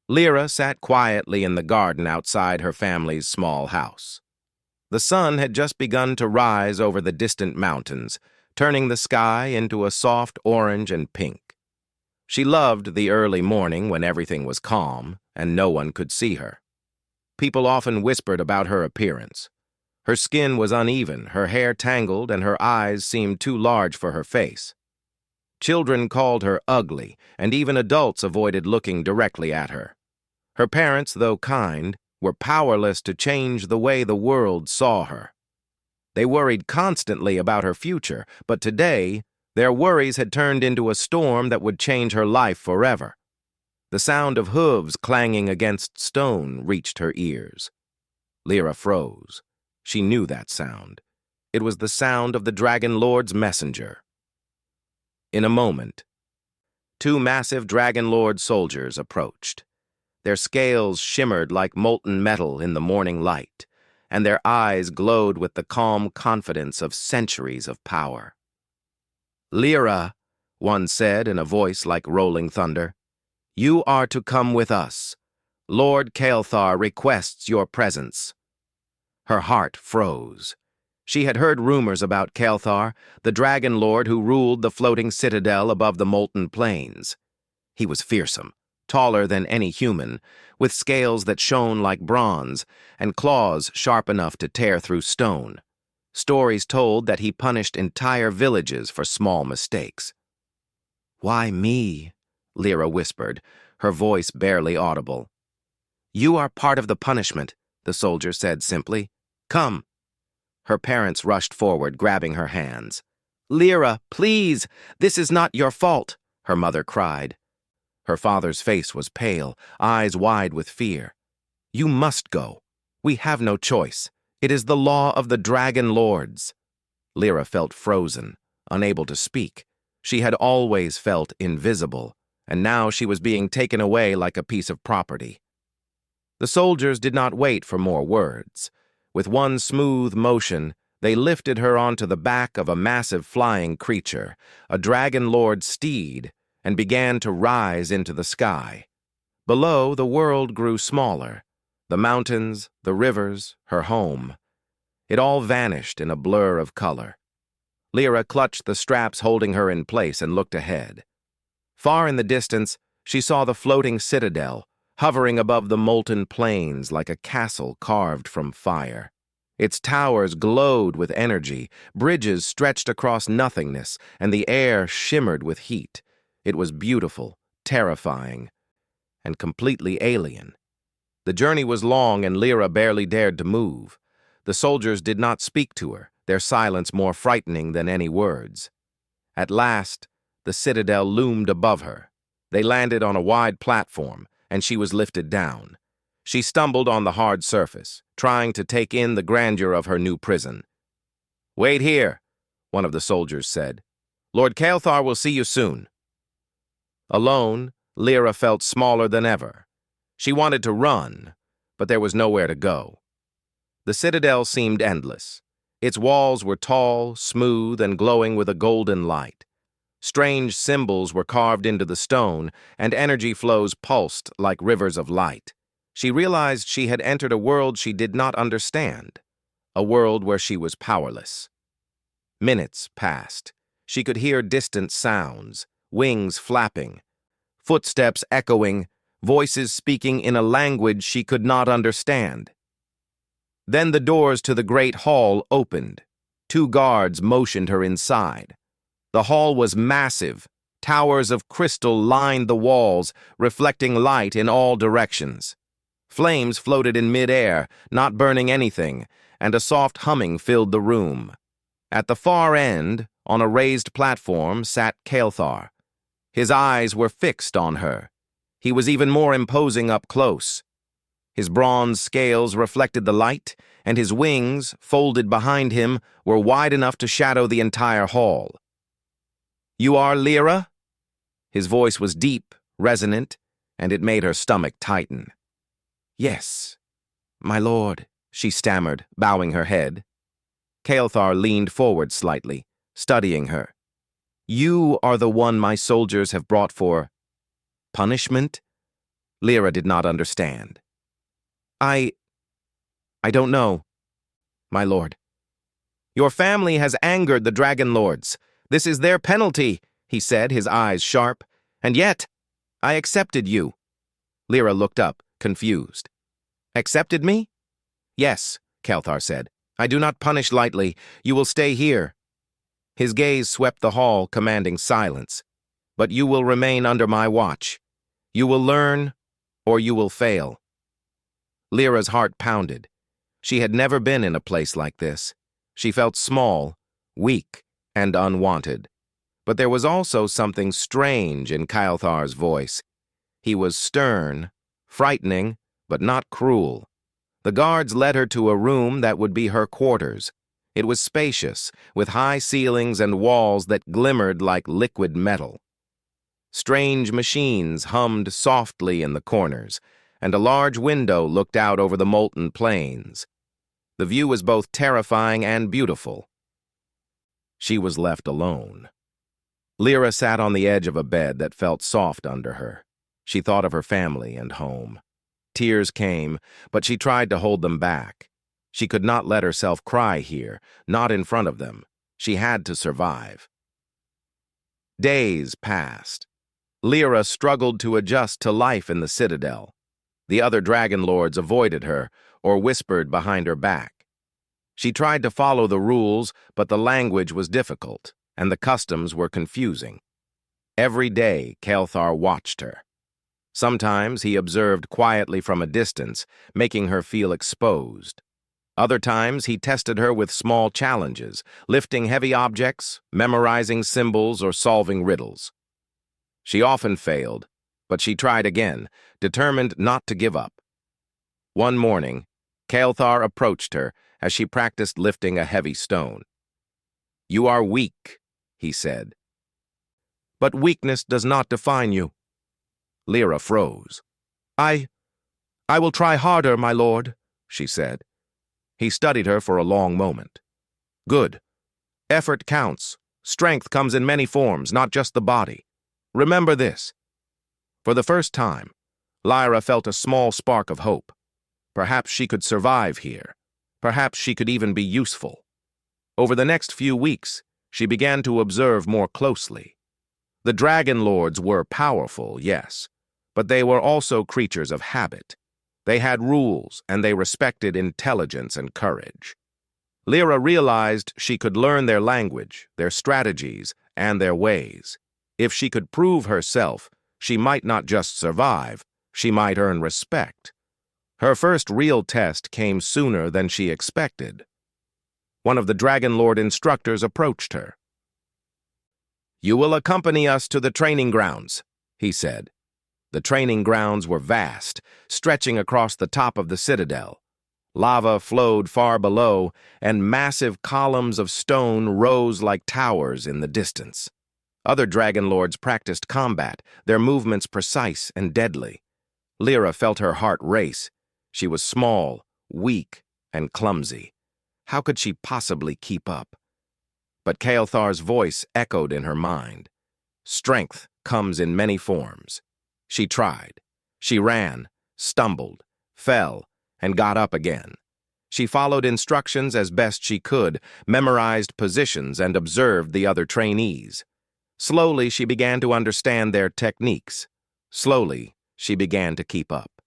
Lyra sat quietly in the garden outside her family's small house. The sun had just begun to rise over the distant mountains, turning the sky into a soft orange and pink. She loved the early morning when everything was calm and no one could see her. People often whispered about her appearance. Her skin was uneven, her hair tangled, and her eyes seemed too large for her face. Children called her ugly, and even adults avoided looking directly at her. Her parents, though kind, were powerless to change the way the world saw her. They worried constantly about her future, but today, their worries had turned into a storm that would change her life forever. The sound of hooves clanging against stone reached her ears. Lyra froze. She knew that sound. It was the sound of the Dragon Lord's messenger. In a moment, two massive Dragon Lord soldiers approached. Their scales shimmered like molten metal in the morning light, and their eyes glowed with the calm confidence of centuries of power. "Lyra," one said in a voice like rolling thunder, "you are to come with us. Lord Kael'thar requests your presence." Her heart froze. She had heard rumors about Kael'thar, the Dragon Lord who ruled the floating citadel above the molten plains. He was fearsome, taller than any human, with scales that shone like bronze and claws sharp enough to tear through stone. Stories told that he punished entire villages for small mistakes. "Why me?" Lyra whispered, her voice barely audible. "You are part of the punishment," the soldier said simply. "Come." Her parents rushed forward, grabbing her hands. "Lyra, please! This is not your fault," her mother cried. Her father's face was pale, eyes wide with fear. "You must go. We have no choice. It is the law of the Dragon Lords." Lyra felt frozen, unable to speak. She had always felt invisible, and now she was being taken away like a piece of property. The soldiers did not wait for more words. With one smooth motion, they lifted her onto the back of a massive flying creature, a Dragon Lord steed, and began to rise into the sky. Below, the world grew smaller. The mountains, the rivers, her home. It all vanished in a blur of color. Lyra clutched the straps holding her in place and looked ahead. Far in the distance, she saw the floating citadel, hovering above the molten plains like a castle carved from fire. Its towers glowed with energy, bridges stretched across nothingness, and the air shimmered with heat. It was beautiful, terrifying, and completely alien. The journey was long and Lyra barely dared to move. The soldiers did not speak to her, their silence more frightening than any words. At last, the citadel loomed above her. They landed on a wide platform, and she was lifted down. She stumbled on the hard surface, trying to take in the grandeur of her new prison. "Wait here," one of the soldiers said. "Lord Kael'thar will see you soon." Alone, Lyra felt smaller than ever. She wanted to run, but there was nowhere to go. The citadel seemed endless. Its walls were tall, smooth, and glowing with a golden light. Strange symbols were carved into the stone, and energy flows pulsed like rivers of light. She realized she had entered a world she did not understand, a world where she was powerless. Minutes passed. She could hear distant sounds, wings flapping, footsteps echoing, voices speaking in a language she could not understand. Then the doors to the great hall opened. Two guards motioned her inside. The hall was massive. Towers of crystal lined the walls, reflecting light in all directions. Flames floated in mid-air, not burning anything, and a soft humming filled the room. At the far end, on a raised platform, sat Kael'thar. His eyes were fixed on her. He was even more imposing up close. His bronze scales reflected the light, and his wings, folded behind him, were wide enough to shadow the entire hall. "You are Lyra?" His voice was deep, resonant, and it made her stomach tighten. "Yes, my lord," she stammered, bowing her head. Kael'thar leaned forward slightly, studying her. "You are the one my soldiers have brought for punishment?" Lyra did not understand. I don't know, my lord. Your family has angered the Dragon Lords. This is their penalty, he said, his eyes sharp. And yet, I accepted you. Lyra looked up, confused. Accepted me? Yes, Kelthar said. I do not punish lightly. You will stay here. His gaze swept the hall, commanding silence. But you will remain under my watch. You will learn, or you will fail. Lyra's heart pounded. She had never been in a place like this. She felt small, weak, and unwanted. But there was also something strange in Kelthar's voice. He was stern, frightening, but not cruel. The guards led her to a room that would be her quarters. It was spacious, with high ceilings and walls that glimmered like liquid metal. Strange machines hummed softly in the corners, and a large window looked out over the molten plains. The view was both terrifying and beautiful. She was left alone. Lyra sat on the edge of a bed that felt soft under her. She thought of her family and home. Tears came, but she tried to hold them back. She could not let herself cry here, not in front of them. She had to survive. Days passed. Lyra struggled to adjust to life in the Citadel. The other Dragon Lords avoided her or whispered behind her back. She tried to follow the rules, but the language was difficult, and the customs were confusing. Every day, Kelthar watched her. Sometimes he observed quietly from a distance, making her feel exposed. Other times he tested her with small challenges, lifting heavy objects, memorizing symbols, or solving riddles. She often failed, but she tried again, determined not to give up. One morning, Kelthar approached her as she practiced lifting a heavy stone. "You are weak," he said. "But weakness does not define you." Lyra froze. I will try harder, my lord," she said. He studied her for a long moment. "Good. Effort counts. Strength comes in many forms, not just the body. Remember this." For the first time, Lyra felt a small spark of hope. Perhaps she could survive here. Perhaps she could even be useful. Over the next few weeks, she began to observe more closely. The Dragon Lords were powerful, yes, but they were also creatures of habit. They had rules, and they respected intelligence and courage. Lyra realized she could learn their language, their strategies, and their ways. If she could prove herself, she might not just survive, she might earn respect. Her first real test came sooner than she expected. One of the Dragon Lord instructors approached her. "You will accompany us to the training grounds," he said. The training grounds were vast, stretching across the top of the citadel. Lava flowed far below, and massive columns of stone rose like towers in the distance. Other Dragon Lords practiced combat, their movements precise and deadly. Lyra felt her heart race. She was small, weak, and clumsy. How could she possibly keep up? But Kelthar's voice echoed in her mind. Strength comes in many forms. She tried. She ran, stumbled, fell, and got up again. She followed instructions as best she could, memorized positions, and observed the other trainees. Slowly, she began to understand their techniques. Slowly, she began to keep up.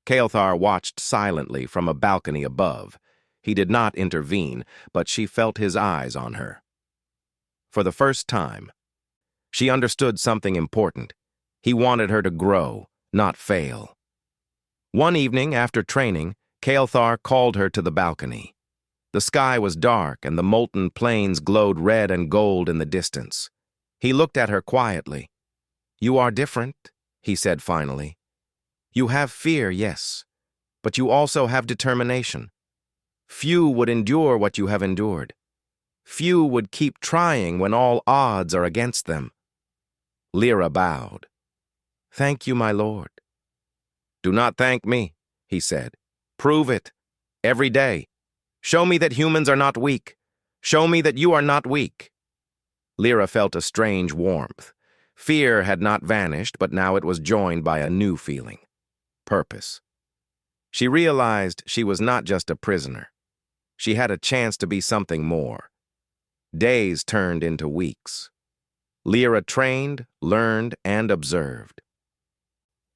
Kelthar watched silently from a balcony above. He did not intervene, but she felt his eyes on her. For the first time, she understood something important. He wanted her to grow, not fail. One evening after training, Kelthar called her to the balcony. The sky was dark and the molten plains glowed red and gold in the distance. He looked at her quietly. "You are different," he said finally. "You have fear, yes, but you also have determination. Few would endure what you have endured. Few would keep trying when all odds are against them." Lyra bowed. "Thank you, my lord." "Do not thank me," he said. "Prove it. Every day. Show me that humans are not weak. Show me that you are not weak." Lyra felt a strange warmth. Fear had not vanished, but now it was joined by a new feeling. purpose. She realized she was not just a prisoner. She had a chance to be something more. Days turned into weeks. Lyra trained, learned, and observed.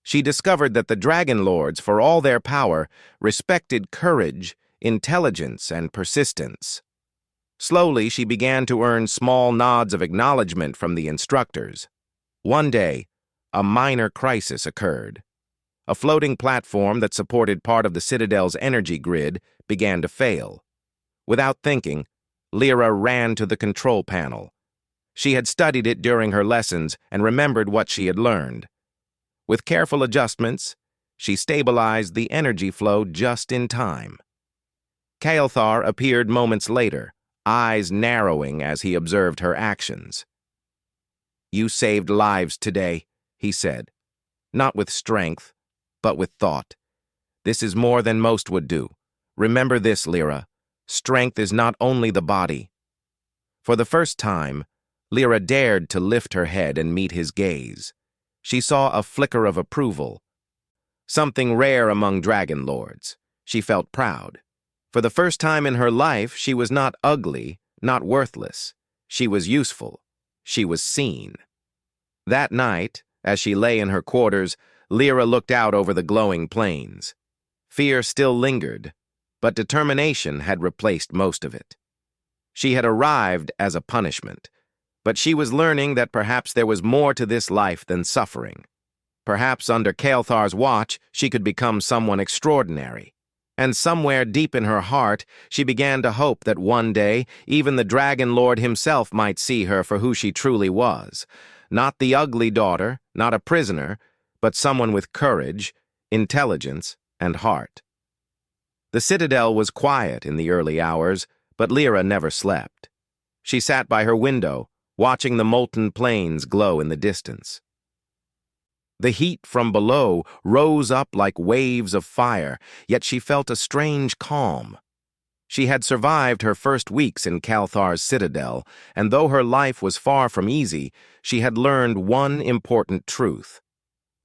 She discovered that the Dragon Lords, for all their power, respected courage, intelligence, and persistence. Slowly, she began to earn small nods of acknowledgement from the instructors. One day, a minor crisis occurred. A floating platform that supported part of the Citadel's energy grid began to fail. Without thinking, Lyra ran to the control panel. She had studied it during her lessons and remembered what she had learned. With careful adjustments, she stabilized the energy flow just in time. Kael'thar appeared moments later, eyes narrowing as he observed her actions. "You saved lives today," he said, "not with strength, but with thought. This is more than most would do. Remember this, Lyra. Strength is not only the body." For the first time, Lyra dared to lift her head and meet his gaze. She saw a flicker of approval. Something rare among Dragon Lords. She felt proud. For the first time in her life, she was not ugly, not worthless. She was useful. She was seen. That night, as she lay in her quarters, Lyra looked out over the glowing plains. Fear still lingered, but determination had replaced most of it. She had arrived as a punishment, but she was learning that perhaps there was more to this life than suffering. Perhaps under Kael'thar's watch, she could become someone extraordinary. And somewhere deep in her heart, she began to hope that one day, even the Dragon Lord himself might see her for who she truly was. Not the ugly daughter, not a prisoner, but someone with courage, intelligence, and heart. The Citadel was quiet in the early hours, but Lyra never slept. She sat by her window, watching the molten plains glow in the distance. The heat from below rose up like waves of fire, yet she felt a strange calm. She had survived her first weeks in Kael'thar's citadel, and though her life was far from easy, she had learned one important truth.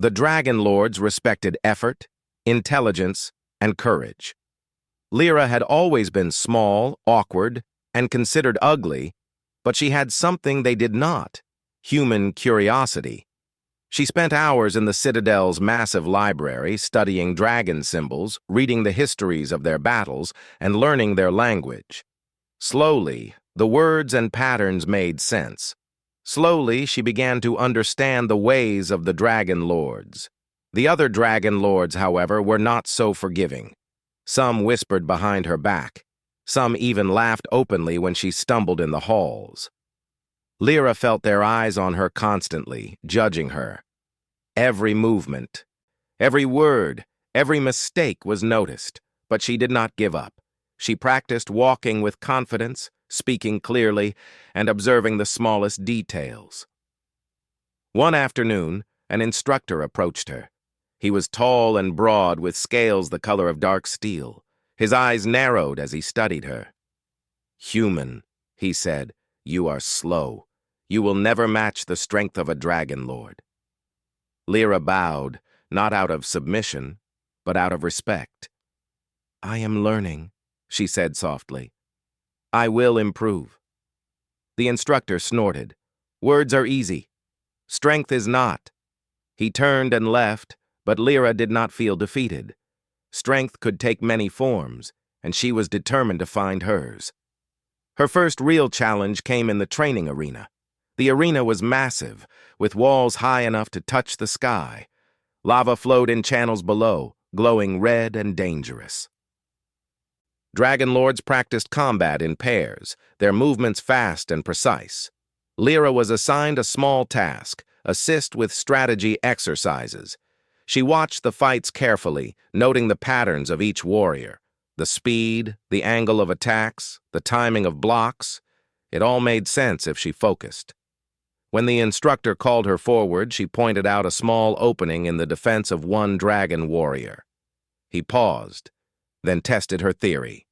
The Dragon Lords respected effort, intelligence, and courage. Lyra had always been small, awkward, and considered ugly, but she had something they did not: human curiosity. She spent hours in the Citadel's massive library studying dragon symbols, reading the histories of their battles, and learning their language. Slowly, the words and patterns made sense. Slowly, she began to understand the ways of the Dragon Lords. The other Dragon Lords, however, were not so forgiving. Some whispered behind her back. Some even laughed openly when she stumbled in the halls. Lyra felt their eyes on her constantly, judging her. Every movement, every word, every mistake was noticed, but she did not give up. She practiced walking with confidence, speaking clearly, and observing the smallest details. One afternoon, an instructor approached her. He was tall and broad, with scales the color of dark steel. His eyes narrowed as he studied her. "Humyn," he said, "you are slow. You will never match the strength of a Dragon Lord." Lyra bowed, not out of submission, but out of respect. "I am learning," she said softly. "I will improve." The instructor snorted. "Words are easy. Strength is not." He turned and left, but Lyra did not feel defeated. Strength could take many forms, and she was determined to find hers. Her first real challenge came in the training arena. The arena was massive, with walls high enough to touch the sky. Lava flowed in channels below, glowing red and dangerous. Dragon Lords practiced combat in pairs, their movements fast and precise. Lyra was assigned a small task: assist with strategy exercises. She watched the fights carefully, noting the patterns of each warrior. The speed, the angle of attacks, the timing of blocks. It all made sense if she focused. When the instructor called her forward, she pointed out a small opening in the defense of one dragon warrior. He paused, then tested her theory.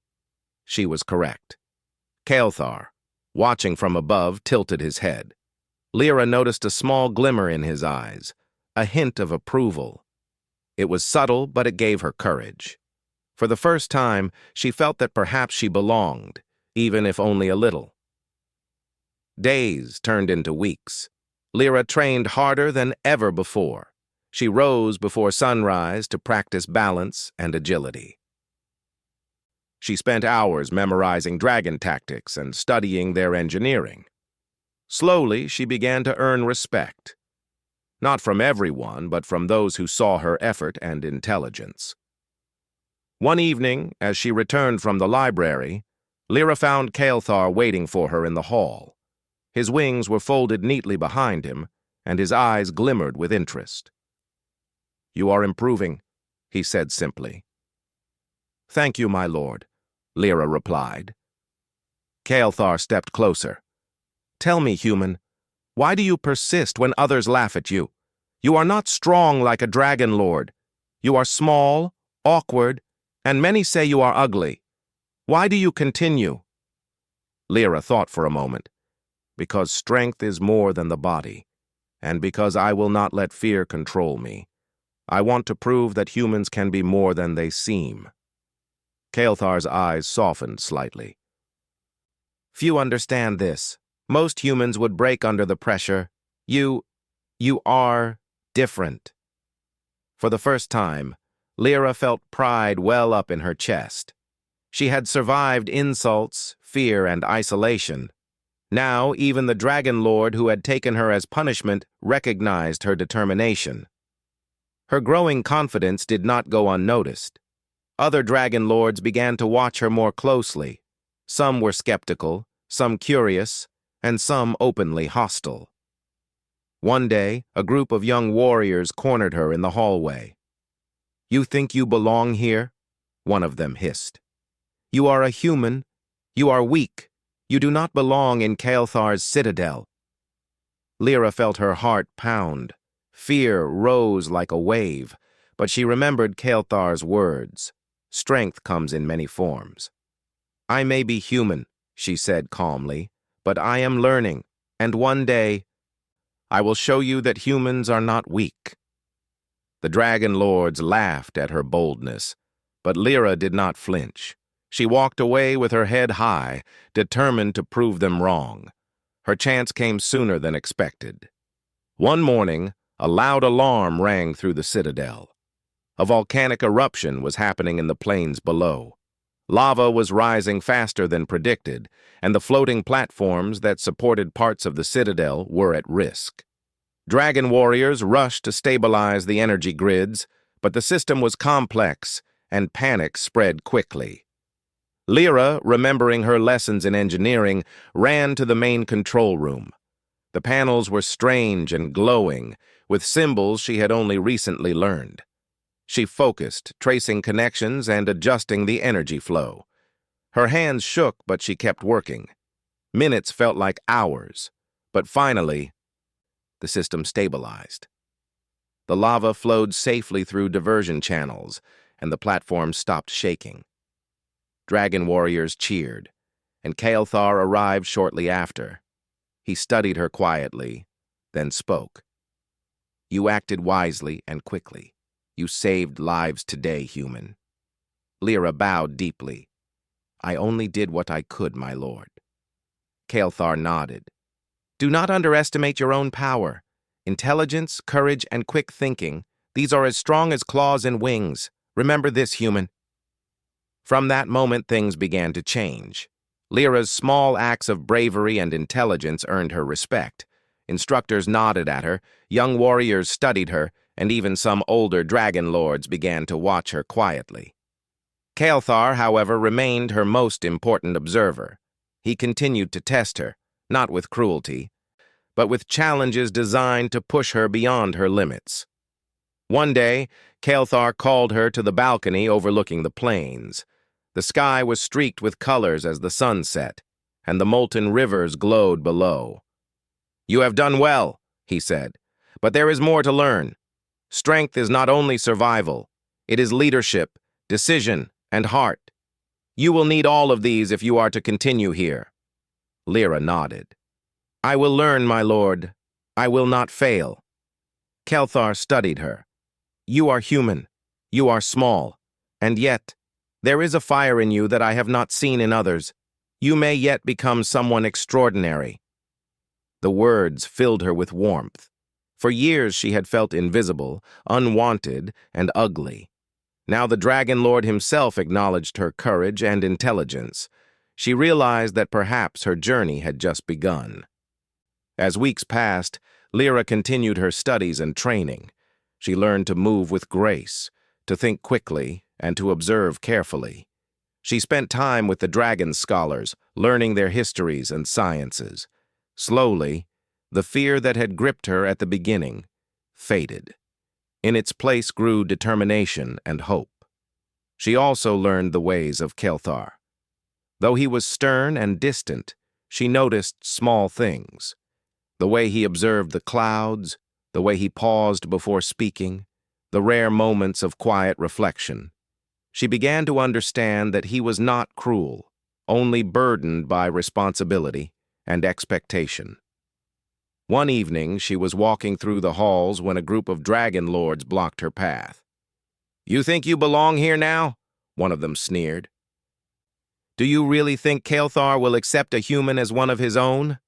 She was correct. Kael'thar, watching from above, tilted his head. Lyra noticed a small glimmer in his eyes, a hint of approval. It was subtle, but it gave her courage. For the first time, she felt that perhaps she belonged, even if only a little. Days turned into weeks. Lyra trained harder than ever before. She rose before sunrise to practice balance and agility. She spent hours memorizing dragon tactics and studying their engineering. Slowly, she began to earn respect. Not from everyone, but from those who saw her effort and intelligence. One evening, as she returned from the library, Lyra found Kael'thar waiting for her in the hall. His wings were folded neatly behind him, and his eyes glimmered with interest. "You are improving," he said simply. "Thank you, my lord," Lyra replied. Kael'thar stepped closer. "Tell me, Humyn, why do you persist when others laugh at you? You are not strong like a dragon lord. You are small, awkward, and many say you are ugly. Why do you continue?" Lyra thought for a moment. "Because strength is more than the body, and because I will not let fear control me. I want to prove that humans can be more than they seem." Kael'thar's eyes softened slightly. "Few understand this. Most humans would break under the pressure. You are different." For the first time, Lyra felt pride well up in her chest. She had survived insults, fear, and isolation. Now, even the Dragon Lord who had taken her as punishment recognized her determination. Her growing confidence did not go unnoticed. Other Dragon Lords began to watch her more closely. Some were skeptical, some curious, and some openly hostile. One day, a group of young warriors cornered her in the hallway. "You think you belong here?" one of them hissed. "You are a human. You are weak. You do not belong in Kael'thar's citadel." Lyra felt her heart pound. Fear rose like a wave, but she remembered Kael'thar's words. Strength comes in many forms. "I may be human," she said calmly, "but I am learning, and one day I will show you that humans are not weak." The Dragon Lords laughed at her boldness, but Lyra did not flinch. She walked away with her head high, determined to prove them wrong. Her chance came sooner than expected. One morning, a loud alarm rang through the citadel. A volcanic eruption was happening in the plains below. Lava was rising faster than predicted, and the floating platforms that supported parts of the citadel were at risk. Dragon warriors rushed to stabilize the energy grids, but the system was complex, and panic spread quickly. Lyra, remembering her lessons in engineering, ran to the main control room. The panels were strange and glowing, with symbols she had only recently learned. She focused, tracing connections and adjusting the energy flow. Her hands shook, but she kept working. Minutes felt like hours, but finally, the system stabilized. The lava flowed safely through diversion channels, and the platform stopped shaking. Dragon warriors cheered, and Kael'thar arrived shortly after. He studied her quietly, then spoke. "You acted wisely and quickly. You saved lives today, Humyn." Lyra bowed deeply. "I only did what I could, my lord." Kael'thar nodded. "Do not underestimate your own power. Intelligence, courage, and quick thinking, these are as strong as claws and wings. Remember this, Humyn." From that moment, things began to change. Lyra's small acts of bravery and intelligence earned her respect. Instructors nodded at her, young warriors studied her, and even some older dragon lords began to watch her quietly. Kael'thar, however, remained her most important observer. He continued to test her, not with cruelty, but with challenges designed to push her beyond her limits. One day, Kael'thar called her to the balcony overlooking the plains. The sky was streaked with colors as the sun set, and the molten rivers glowed below. "You have done well," he said, "but there is more to learn. Strength is not only survival, it is leadership, decision, and heart. You will need all of these if you are to continue here." Lyra nodded. "I will learn, my lord. I will not fail." Kael'thar studied her. You are human. You are small. And yet, there is a fire in you that I have not seen in others. You may yet become someone extraordinary." The words filled her with warmth. For years she had felt invisible, unwanted, and ugly. Now the Dragon Lord himself acknowledged her courage and intelligence. She realized that perhaps her journey had just begun. As weeks passed, Lyra continued her studies and training. She learned to move with grace, to think quickly, and to observe carefully. She spent time with the dragon scholars, learning their histories and sciences. Slowly, the fear that had gripped her at the beginning faded. In its place grew determination and hope. She also learned the ways of Kelthar. Though he was stern and distant, she noticed small things. The way he observed the clouds, the way he paused before speaking, the rare moments of quiet reflection. She began to understand that he was not cruel, only burdened by responsibility and expectation. One evening, she was walking through the halls when a group of dragon lords blocked her path. "You think you belong here now?" one of them sneered. "Do you really think Kelthar will accept a human as one of his own?"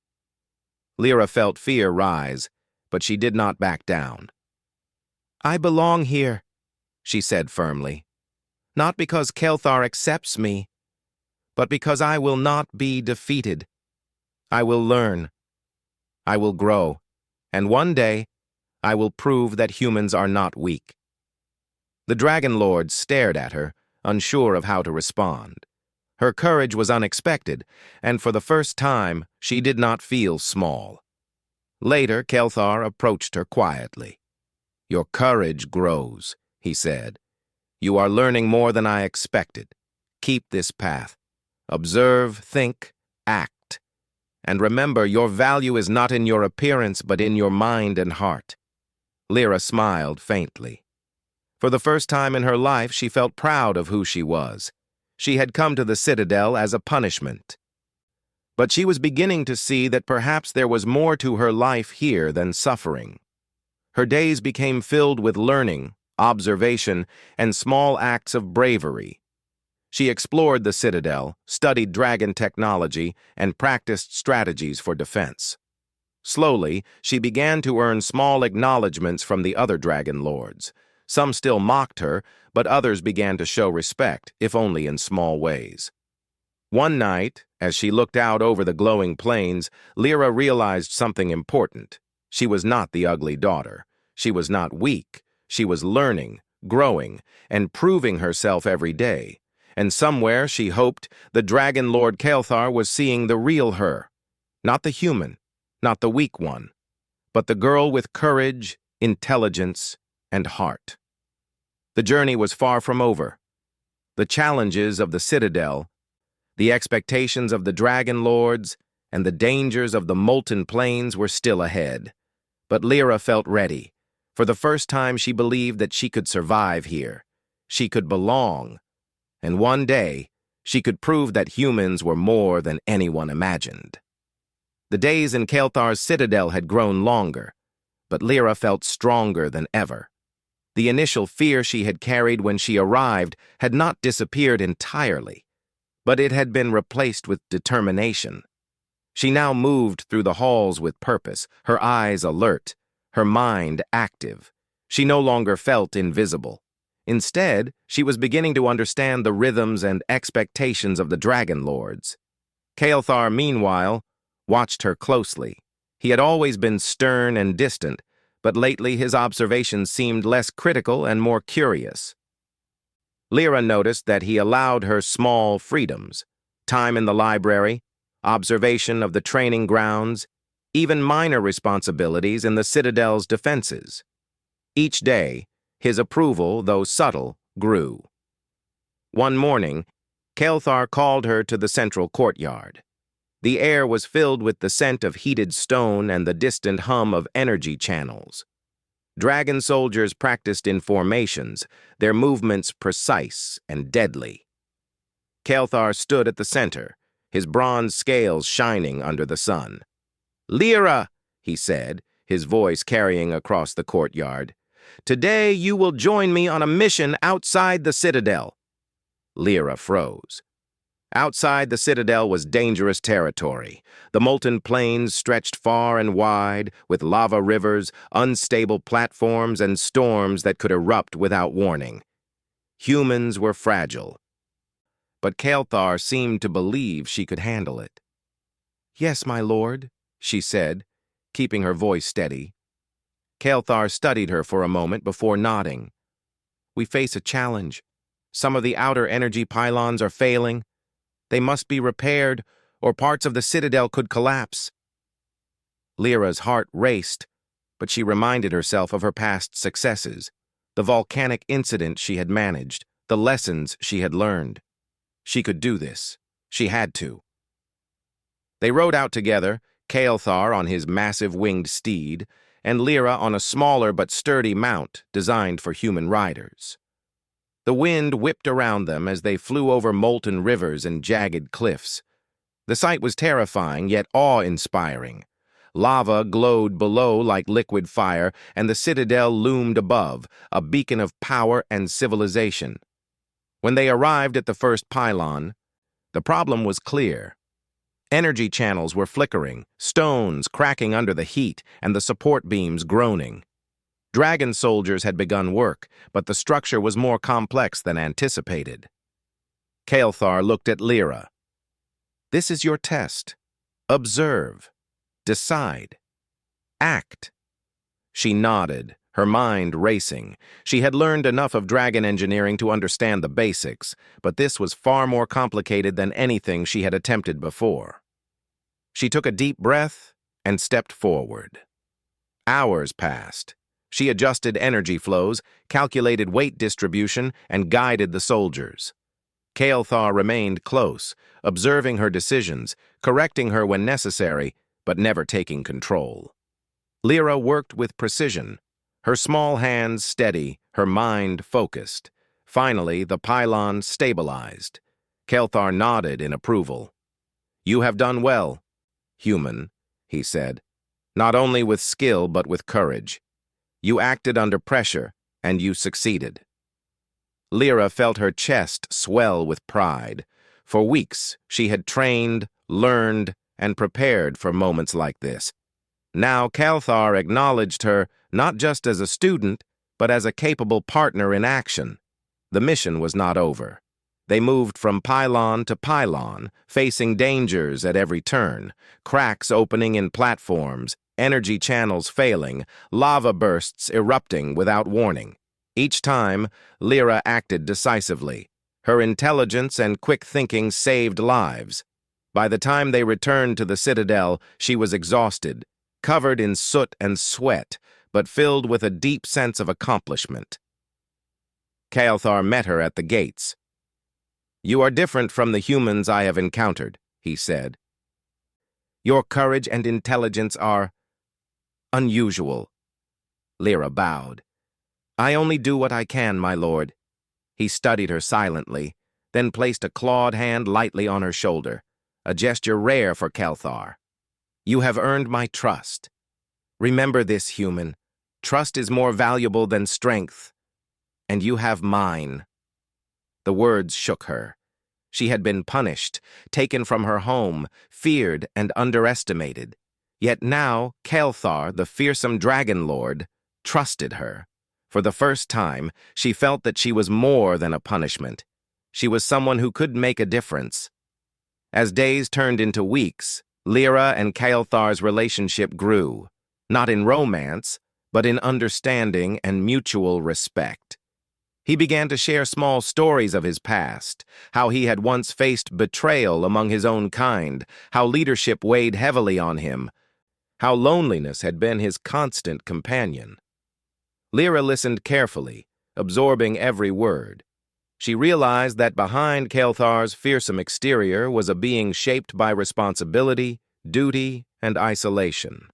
Lyra felt fear rise, but she did not back down. "I belong here," she said firmly. "Not because Kelthar accepts me, but because I will not be defeated. I will learn. I will grow, and one day I will prove that humans are not weak." The Dragon Lord stared at her, unsure of how to respond. Her courage was unexpected, and for the first time she did not feel small. Later, Kelthar approached her quietly. "Your courage grows," he said. "You are learning more than I expected. Keep this path. Observe, think, act. And remember, your value is not in your appearance, but in your mind and heart." Lyra smiled faintly. For the first time in her life, she felt proud of who she was. She had come to the Citadel as a punishment. But she was beginning to see that perhaps there was more to her life here than suffering. Her days became filled with learning, observation, and small acts of bravery. She explored the Citadel, studied dragon technology, and practiced strategies for defense. Slowly, she began to earn small acknowledgments from the other dragon lords. Some still mocked her, but others began to show respect, if only in small ways. One night, as she looked out over the glowing plains, Lyra realized something important. She was not the ugly daughter. She was not weak. She was learning, growing, and proving herself every day. And somewhere, she hoped, the Dragon Lord Kelthar was seeing the real her. Not the human, not the weak one, but the girl with courage, intelligence, and heart. The journey was far from over. The challenges of the Citadel, the expectations of the Dragon Lords, and the dangers of the molten plains were still ahead. But Lyra felt ready. For the first time, she believed that she could survive here. She could belong. And one day, she could prove that humans were more than anyone imagined. The days in Kelthar's citadel had grown longer, but Lyra felt stronger than ever. The initial fear she had carried when she arrived had not disappeared entirely, but it had been replaced with determination. She now moved through the halls with purpose, her eyes alert, her mind active. She no longer felt invisible. Instead, she was beginning to understand the rhythms and expectations of the Dragon Lords. Kelthar, meanwhile, watched her closely. He had always been stern and distant, but lately his observations seemed less critical and more curious. Lyra noticed that he allowed her small freedoms, time in the library, observation of the training grounds, even minor responsibilities in the Citadel's defenses. Each day, his approval, though subtle, grew. One morning, Kelthar called her to the central courtyard. The air was filled with the scent of heated stone and the distant hum of energy channels. Dragon soldiers practiced in formations, their movements precise and deadly. Kelthar stood at the center, his bronze scales shining under the sun. "Lyra," he said, his voice carrying across the courtyard, Today you will join me on a mission outside the Citadel." Lyra froze. Outside the Citadel was dangerous territory. The molten plains stretched far and wide, with lava rivers, unstable platforms, and storms that could erupt without warning. Humans were fragile, but Kael'thar seemed to believe she could handle it. "Yes, my lord," she said, keeping her voice steady. Kael'thar studied her for a moment before nodding. "We face a challenge. Some of the outer energy pylons are failing. They must be repaired, or parts of the Citadel could collapse." Lyra's heart raced, but she reminded herself of her past successes, the volcanic incident she had managed, the lessons she had learned. She could do this. She had to. They rode out together, Kael'thar on his massive winged steed, and Lyra on a smaller but sturdy mount designed for human riders. The wind whipped around them as they flew over molten rivers and jagged cliffs. The sight was terrifying, yet awe-inspiring. Lava glowed below like liquid fire, and the Citadel loomed above, a beacon of power and civilization. When they arrived at the first pylon, the problem was clear. Energy channels were flickering, stones cracking under the heat, and the support beams groaning. Dragon soldiers had begun work, but the structure was more complex than anticipated. Kael'thar looked at Lyra. "This is your test. Observe. Decide. Act." She nodded, her mind racing. She had learned enough of dragon engineering to understand the basics, but this was far more complicated than anything she had attempted before. She took a deep breath and stepped forward. Hours passed. She adjusted energy flows, calculated weight distribution, and guided the soldiers. Kael'thar remained close, observing her decisions, correcting her when necessary, but never taking control. Lyra worked with precision, her small hands steady, her mind focused. Finally, the pylon stabilized. Kael'thar nodded in approval. "You have done well, Humyn," he said, "not only with skill but with courage. You acted under pressure, and you succeeded." Lyra felt her chest swell with pride. For weeks, she had trained, learned, and prepared for moments like this. Now Kael'thar acknowledged her not just as a student, but as a capable partner in action. The mission was not over. They moved from pylon to pylon, facing dangers at every turn, cracks opening in platforms, energy channels failing, lava bursts erupting without warning. Each time, Lyra acted decisively. Her intelligence and quick thinking saved lives. By the time they returned to the Citadel, she was exhausted, covered in soot and sweat, but filled with a deep sense of accomplishment. Kael'thar met her at the gates. "You are different from the humans I have encountered," he said. "Your courage and intelligence are unusual." Lyra bowed. "I only do what I can, my lord." He studied her silently, then placed a clawed hand lightly on her shoulder, a gesture rare for Kael'thar. "You have earned my trust. Remember this, Humyn. Trust is more valuable than strength, and you have mine." The words shook her. She had been punished, taken from her home, feared and underestimated. Yet now, Kael'thar, the fearsome dragon lord, trusted her. For the first time, she felt that she was more than a punishment. She was someone who could make a difference. As days turned into weeks, Lyra and Kael'thar's relationship grew, not in romance, but in understanding and mutual respect. He began to share small stories of his past, how he had once faced betrayal among his own kind, how leadership weighed heavily on him, how loneliness had been his constant companion. Lyra listened carefully, absorbing every word. She realized that behind Kael'thar's fearsome exterior was a being shaped by responsibility, duty, and isolation.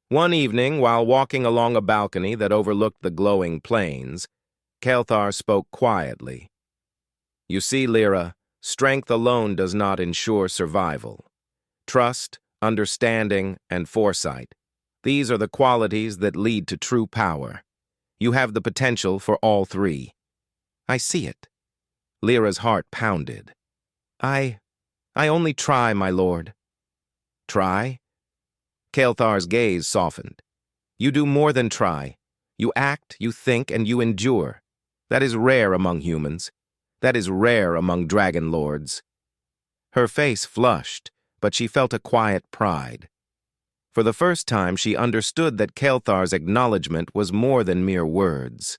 One evening, while walking along a balcony that overlooked the glowing plains, Kael'thar spoke quietly. "You see, Lyra, strength alone does not ensure survival. Trust, understanding, and foresight, these are the qualities that lead to true power. You have the potential for all three. I see it. Lyra's heart pounded. I only try, my lord. Try? Kael'thar's gaze softened. You do more than try. You act, you think, and you endure. That is rare among humans. That is rare among dragon lords. Her face flushed, but she felt a quiet pride. For the first time, she understood that Kael'thar's acknowledgement was more than mere words.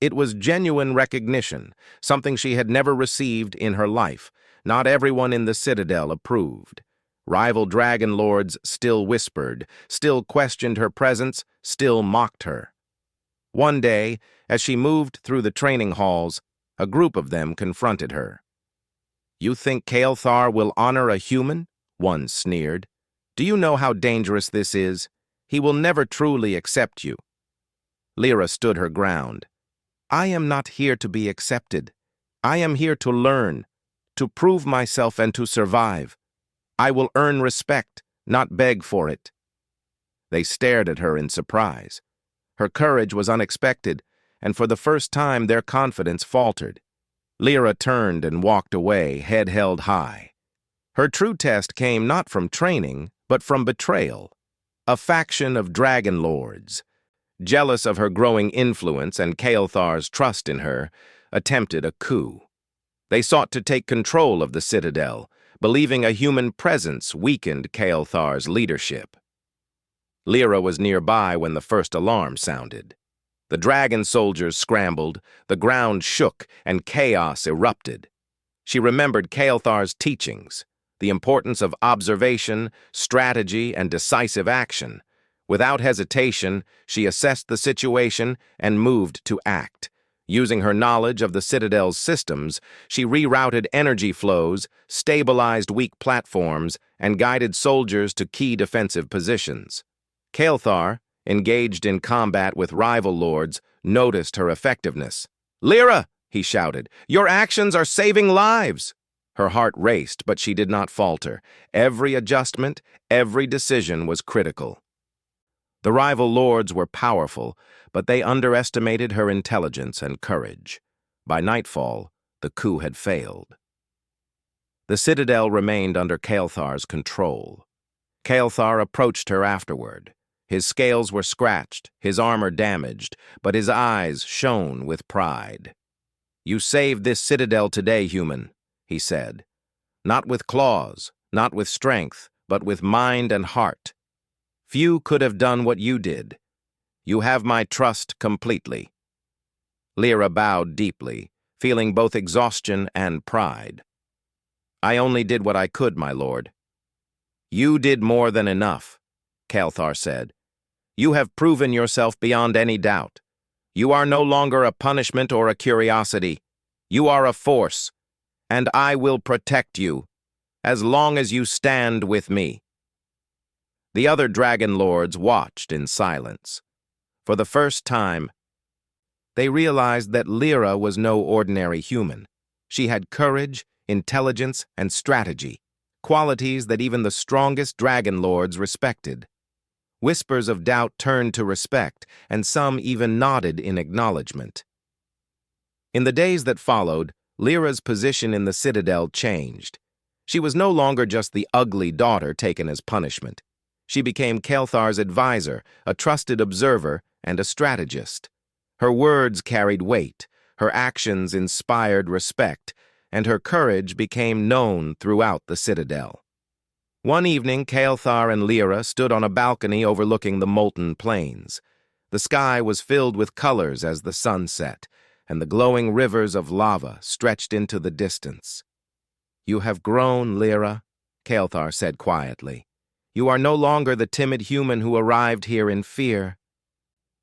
It was genuine recognition, something she had never received in her life. Not everyone in the Citadel approved. Rival dragon lords still whispered, still questioned her presence, still mocked her. One day, as she moved through the training halls, a group of them confronted her. You think Kael'thar will honor a human? One sneered. Do you know how dangerous this is? He will never truly accept you. Lyra stood her ground. I am not here to be accepted. I am here to learn, to prove myself and to survive. I will earn respect, not beg for it. They stared at her in surprise. Her courage was unexpected, and for the first time their confidence faltered. Lyra turned and walked away, head held high. Her true test came not from training, but from betrayal. A faction of dragon lords, jealous of her growing influence and Kael'thar's trust in her, attempted a coup. They sought to take control of the Citadel, believing a human presence weakened Kael'thar's leadership. Lyra was nearby when the first alarm sounded. The dragon soldiers scrambled, the ground shook, and chaos erupted. She remembered Kael'thar's teachings, the importance of observation, strategy, and decisive action. Without hesitation, she assessed the situation and moved to act. Using her knowledge of the Citadel's systems, she rerouted energy flows, stabilized weak platforms, and guided soldiers to key defensive positions. Kael'thar, engaged in combat with rival lords, noticed her effectiveness. Lyra, he shouted, your actions are saving lives. Her heart raced, but she did not falter. Every adjustment, every decision was critical. The rival lords were powerful, but they underestimated her intelligence and courage. By nightfall, the coup had failed. The Citadel remained under Kael'thar's control. Kael'thar approached her afterward. His scales were scratched, his armor damaged, but his eyes shone with pride. You saved this Citadel today, Humyn, he said. Not with claws, not with strength, but with mind and heart. Few could have done what you did. You have my trust completely. Lyra bowed deeply, feeling both exhaustion and pride. I only did what I could, my lord. You did more than enough, Kael'thar said. You have proven yourself beyond any doubt. You are no longer a punishment or a curiosity. You are a force, and I will protect you, as long as you stand with me. The other dragon lords watched in silence. For the first time, they realized that Lyra was no ordinary human. She had courage, intelligence, and strategy, qualities that even the strongest dragon lords respected. Whispers of doubt turned to respect, and some even nodded in acknowledgement. In the days that followed, Lyra's position in the Citadel changed. She was no longer just the ugly daughter taken as punishment. She became Kael'thar's advisor, a trusted observer, and a strategist. Her words carried weight, her actions inspired respect, and her courage became known throughout the Citadel. One evening, Kael'thar and Lyra stood on a balcony overlooking the molten plains. The sky was filled with colors as the sun set, and the glowing rivers of lava stretched into the distance. You have grown, Lyra, Kael'thar said quietly. You are no longer the timid human who arrived here in fear.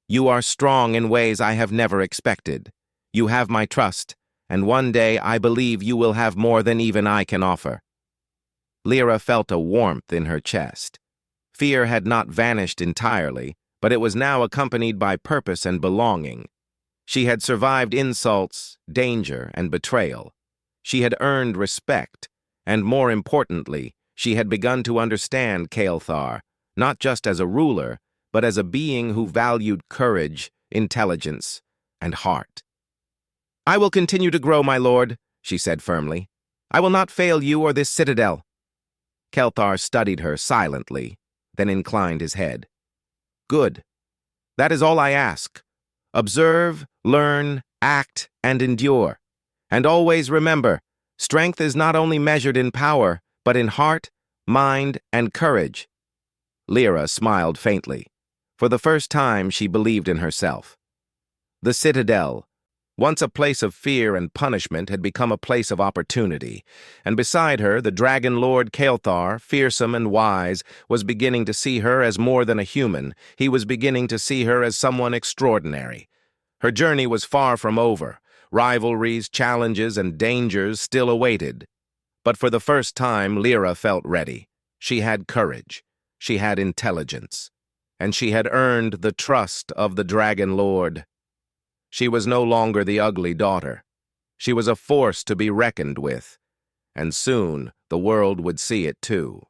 You are strong in ways I have never expected. You have my trust, and one day I believe you will have more than even I can offer. Lyra felt a warmth in her chest. Fear had not vanished entirely, but it was now accompanied by purpose and belonging. She had survived insults, danger, and betrayal. She had earned respect, and more importantly, she had begun to understand Kael'thar, not just as a ruler, but as a being who valued courage, intelligence, and heart. "I will continue to grow, my lord," she said firmly. "I will not fail you or this citadel." Kelthar studied her silently, then inclined his head. "Good. That is all I ask. Observe, learn, act, and endure. And always remember, strength is not only measured in power, but in heart, mind, and courage." Lyra smiled faintly. For the first time, she believed in herself. The citadel, once a place of fear and punishment, had become a place of opportunity, and beside her, the Dragon Lord Kelthar, fearsome and wise, was beginning to see her as more than a human. He was beginning to see her as someone extraordinary. Her journey was far from over. Rivalries, challenges, and dangers still awaited. But for the first time, Lyra felt ready. She had courage. She had intelligence. And she had earned the trust of the Dragon Lord. She was no longer the ugly daughter. She was a force to be reckoned with. And soon, the world would see it too.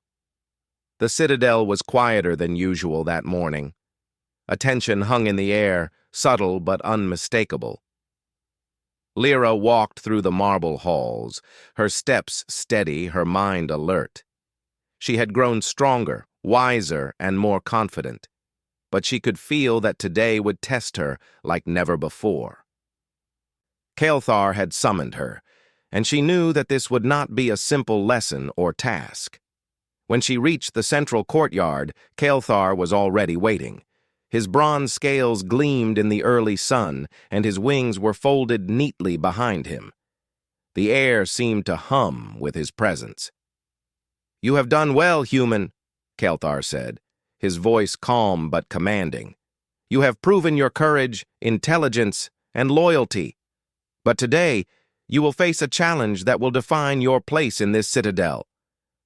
The citadel was quieter than usual that morning. A tension hung in the air, subtle but unmistakable. Lyra walked through the marble halls, her steps steady, her mind alert. She had grown stronger, wiser, and more confident, but she could feel that today would test her like never before. Kelthar had summoned her, and she knew that this would not be a simple lesson or task. When she reached the central courtyard, Kelthar was already waiting. His bronze scales gleamed in the early sun, and his wings were folded neatly behind him. The air seemed to hum with his presence. "You have done well, Humyn," Kelthar said, his voice calm but commanding. "You have proven your courage, intelligence, and loyalty. But today, you will face a challenge that will define your place in this citadel.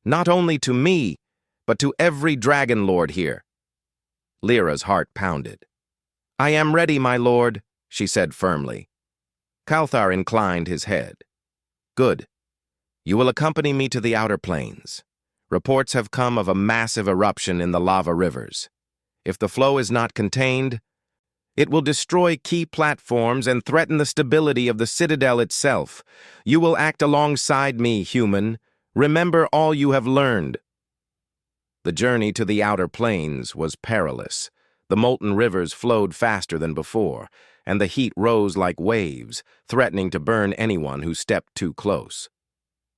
Not only to me, but to every Dragon Lord here." Lyra's heart pounded. "I am ready, my lord," she said firmly. Kelthar inclined his head. "Good. You will accompany me to the outer plains. Reports have come of a massive eruption in the lava rivers. If the flow is not contained, it will destroy key platforms and threaten the stability of the citadel itself. You will act alongside me, Humyn. Remember all you have learned." The journey to the outer plains was perilous. The molten rivers flowed faster than before, and the heat rose like waves, threatening to burn anyone who stepped too close.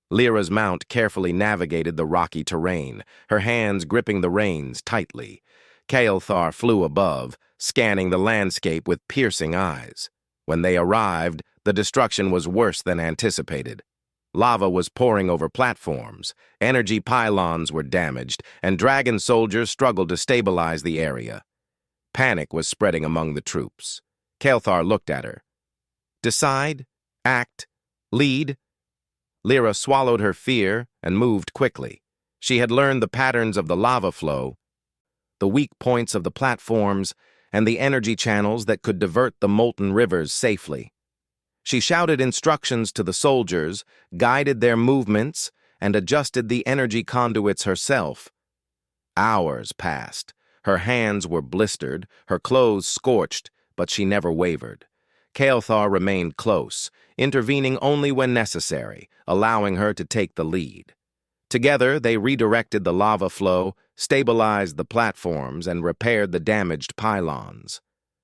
Lyra's mount carefully navigated the rocky terrain, her hands gripping the reins tightly. Kelthar flew above, scanning the landscape with piercing eyes. When they arrived, the destruction was worse than anticipated. Lava was pouring over platforms, energy pylons were damaged, and dragon soldiers struggled to stabilize the area. Panic was spreading among the troops. Kelthar looked at her. "Decide, act, lead." Lyra swallowed her fear and moved quickly. She had learned the patterns of the lava flow, the weak points of the platforms, and the energy channels that could divert the molten rivers safely. She shouted instructions to the soldiers, guided their movements, and adjusted the energy conduits herself. Hours passed. Her hands were blistered, her clothes scorched, but she never wavered. Kelthar remained close, intervening only when necessary, allowing her to take the lead. Together, they redirected the lava flow, stabilized the platforms, and repaired the damaged pylons.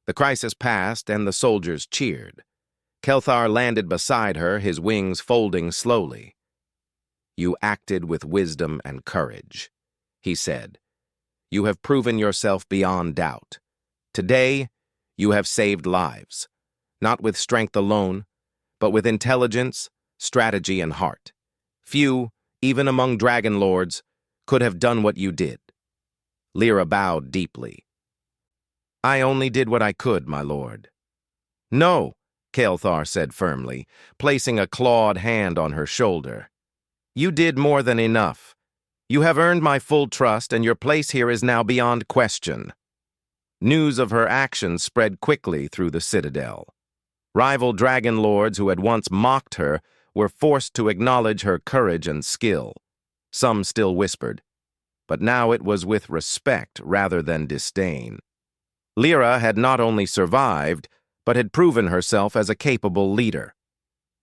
The crisis passed, and the soldiers cheered. Kelthar landed beside her, his wings folding slowly. "You acted with wisdom and courage," he said. "You have proven yourself beyond doubt. Today, you have saved lives, not with strength alone, but with intelligence, strategy, and heart. Few, even among dragon lords, could have done what you did." Lyra bowed deeply. "I only did what I could, my lord." "No," Kelthar said firmly, placing a clawed hand on her shoulder. "You did more than enough. You have earned my full trust, and your place here is now beyond question." News of her actions spread quickly through the citadel. Rival dragon lords who had once mocked her were forced to acknowledge her courage and skill. Some still whispered, but now it was with respect rather than disdain. Lyra had not only survived, but had proven herself as a capable leader.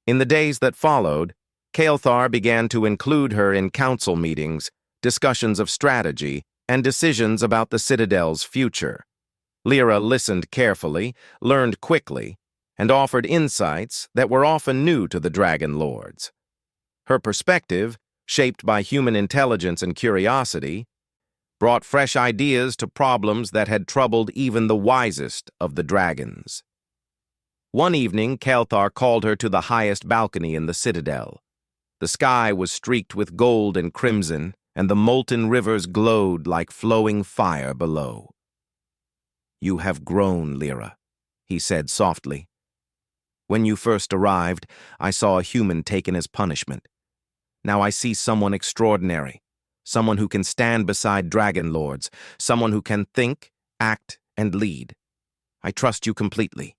In the days that followed, Kael'thar began to include her in council meetings, discussions of strategy, and decisions about the Citadel's future. Lyra listened carefully, learned quickly, and offered insights that were often new to the Dragon Lords. Her perspective, shaped by human intelligence and curiosity, brought fresh ideas to problems that had troubled even the wisest of the dragons. One evening, Kael'thar called her to the highest balcony in the citadel. The sky was streaked with gold and crimson, and the molten rivers glowed like flowing fire below. "You have grown, Lyra," he said softly. "When you first arrived, I saw a human taken as punishment. Now I see someone extraordinary, someone who can stand beside dragon lords, someone who can think, act, and lead. I trust you completely."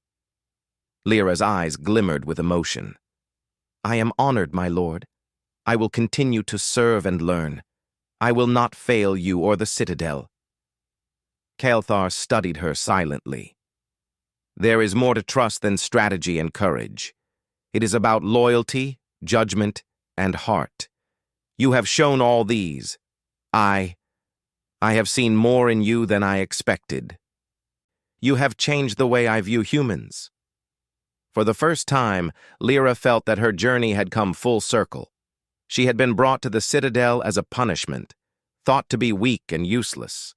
Lyra's eyes glimmered with emotion. "I am honored, my lord. I will continue to serve and learn. I will not fail you or the citadel." Kael'thar studied her silently. "There is more to trust than strategy and courage. It is about loyalty, judgment, and heart. You have shown all these. I have seen more in you than I expected. You have changed the way I view humans." For the first time, Lyra felt that her journey had come full circle. She had been brought to the citadel as a punishment, thought to be weak and useless.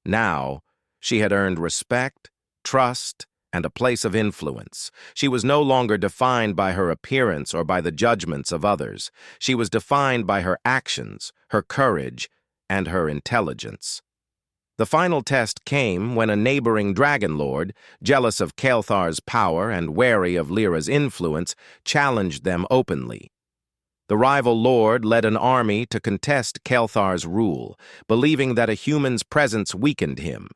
Now, she had earned respect, trust, and a place of influence. She was no longer defined by her appearance or by the judgments of others. She was defined by her actions, her courage, and her intelligence. The final test came when a neighboring dragon lord, jealous of Kael'thar's power and wary of Lyra's influence, challenged them openly. The rival lord led an army to contest Kael'thar's rule, believing that a human's presence weakened him.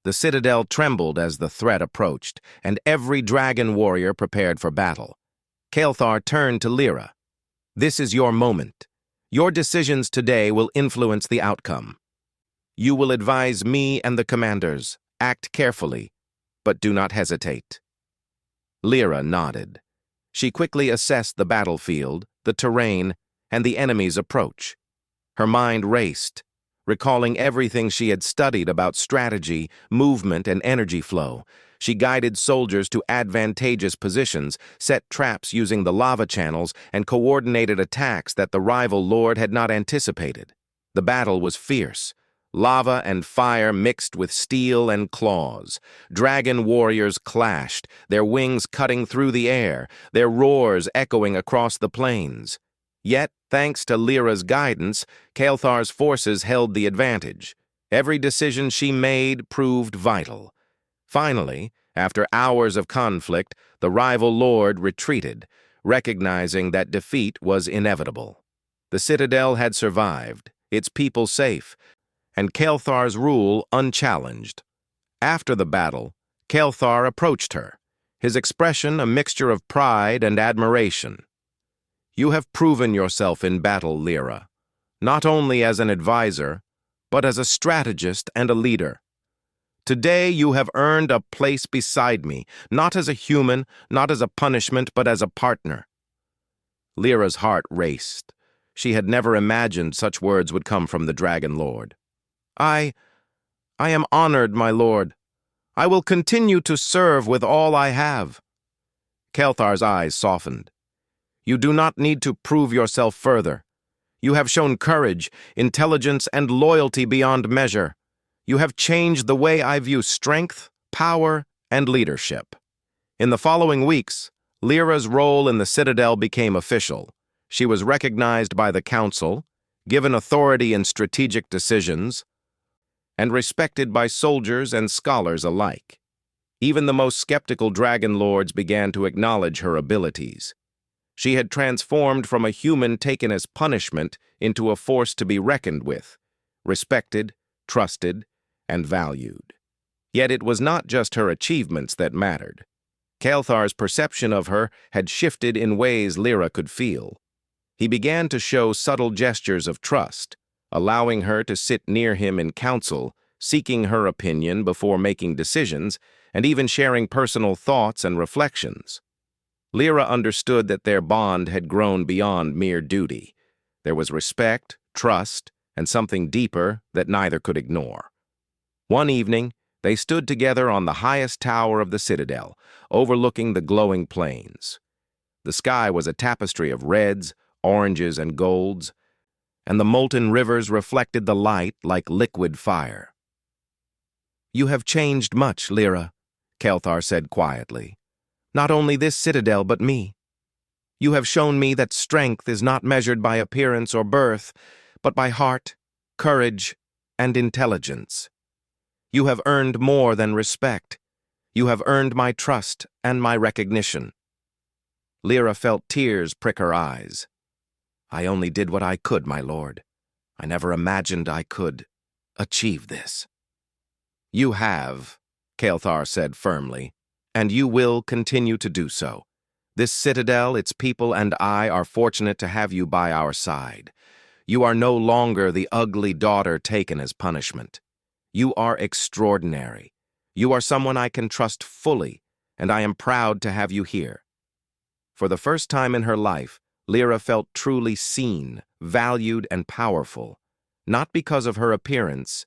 The citadel trembled as the threat approached, and every dragon warrior prepared for battle. Kael'thar turned to Lyra. "This is your moment. Your decisions today will influence the outcome. You will advise me and the commanders. Act carefully, but do not hesitate." Lyra nodded. She quickly assessed the battlefield, the terrain, and the enemy's approach. Her mind raced, recalling everything she had studied about strategy, movement, and energy flow. She guided soldiers to advantageous positions, set traps using the lava channels, and coordinated attacks that the rival lord had not anticipated. The battle was fierce. Lava and fire mixed with steel and claws. Dragon warriors clashed, their wings cutting through the air, their roars echoing across the plains. Yet, thanks to Lyra's guidance, Kael'thar's forces held the advantage. Every decision she made proved vital. Finally, after hours of conflict, the rival lord retreated, recognizing that defeat was inevitable. The citadel had survived, its people safe, and Kael'thar's rule unchallenged. After the battle, Kael'thar approached her, his expression a mixture of pride and admiration. "You have proven yourself in battle, Lyra, not only as an advisor, but as a strategist and a leader. Today you have earned a place beside me, not as a human, not as a punishment, but as a partner." Lyra's heart raced. She had never imagined such words would come from the Dragon Lord. I am honored, my lord. I will continue to serve with all I have." Kael'thar's eyes softened. "You do not need to prove yourself further. You have shown courage, intelligence, and loyalty beyond measure. You have changed the way I view strength, power, and leadership." In the following weeks, Lyra's role in the citadel became official. She was recognized by the council, given authority in strategic decisions, and respected by soldiers and scholars alike. Even the most skeptical dragon lords began to acknowledge her abilities. She had transformed from a human taken as punishment into a force to be reckoned with, respected, trusted, and valued. Yet it was not just her achievements that mattered. Kael'thar's perception of her had shifted in ways Lyra could feel. He began to show subtle gestures of trust, allowing her to sit near him in council, seeking her opinion before making decisions, and even sharing personal thoughts and reflections. Lyra understood that their bond had grown beyond mere duty. There was respect, trust, and something deeper that neither could ignore. One evening, they stood together on the highest tower of the citadel, overlooking the glowing plains. The sky was a tapestry of reds, oranges, and golds, and the molten rivers reflected the light like liquid fire. "You have changed much, Lyra," Kelthar said quietly. "Not only this citadel, but me. You have shown me that strength is not measured by appearance or birth, but by heart, courage, and intelligence. You have earned more than respect. You have earned my trust and my recognition." Lyra felt tears prick her eyes. "I only did what I could, my lord. I never imagined I could achieve this." "You have," Kelthar said firmly, "and you will continue to do so. This citadel, its people, and I are fortunate to have you by our side. You are no longer the ugly daughter taken as punishment. You are extraordinary. You are someone I can trust fully, and I am proud to have you here." For the first time in her life, Lyra felt truly seen, valued, and powerful, not because of her appearance,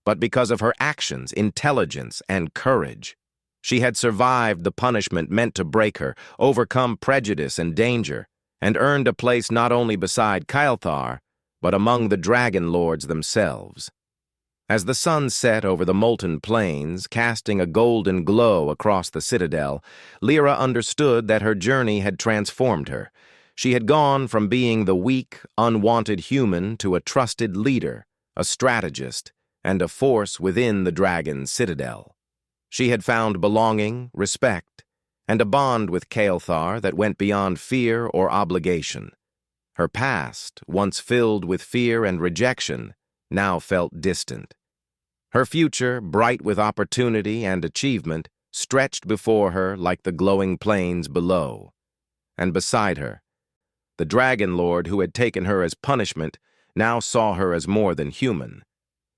but because of her actions, intelligence, and courage. She had survived the punishment meant to break her, overcome prejudice and danger, and earned a place not only beside Kelthar, but among the dragon lords themselves. As the sun set over the molten plains, casting a golden glow across the citadel, Lyra understood that her journey had transformed her. She had gone from being the weak, unwanted human to a trusted leader, a strategist, and a force within the dragon's citadel. She had found belonging, respect, and a bond with Kelthar that went beyond fear or obligation. Her past, once filled with fear and rejection, now felt distant. Her future, bright with opportunity and achievement, stretched before her like the glowing plains below. And beside her, the dragon lord who had taken her as punishment now saw her as more than human.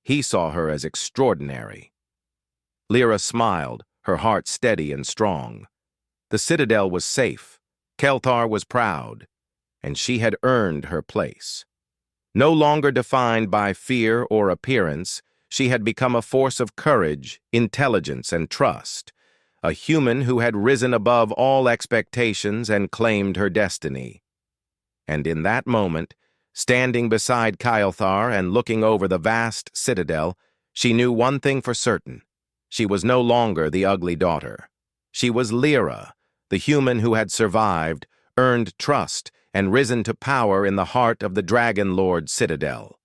He saw her as extraordinary. Lyra smiled, her heart steady and strong. The citadel was safe, Kelthar was proud, and she had earned her place. No longer defined by fear or appearance, she had become a force of courage, intelligence, and trust, a human who had risen above all expectations and claimed her destiny. And in that moment, standing beside Kelthar and looking over the vast citadel, she knew one thing for certain. She was no longer the ugly daughter. She was Lyra, the human who had survived, earned trust, and risen to power in the heart of the Dragon Lord's citadel.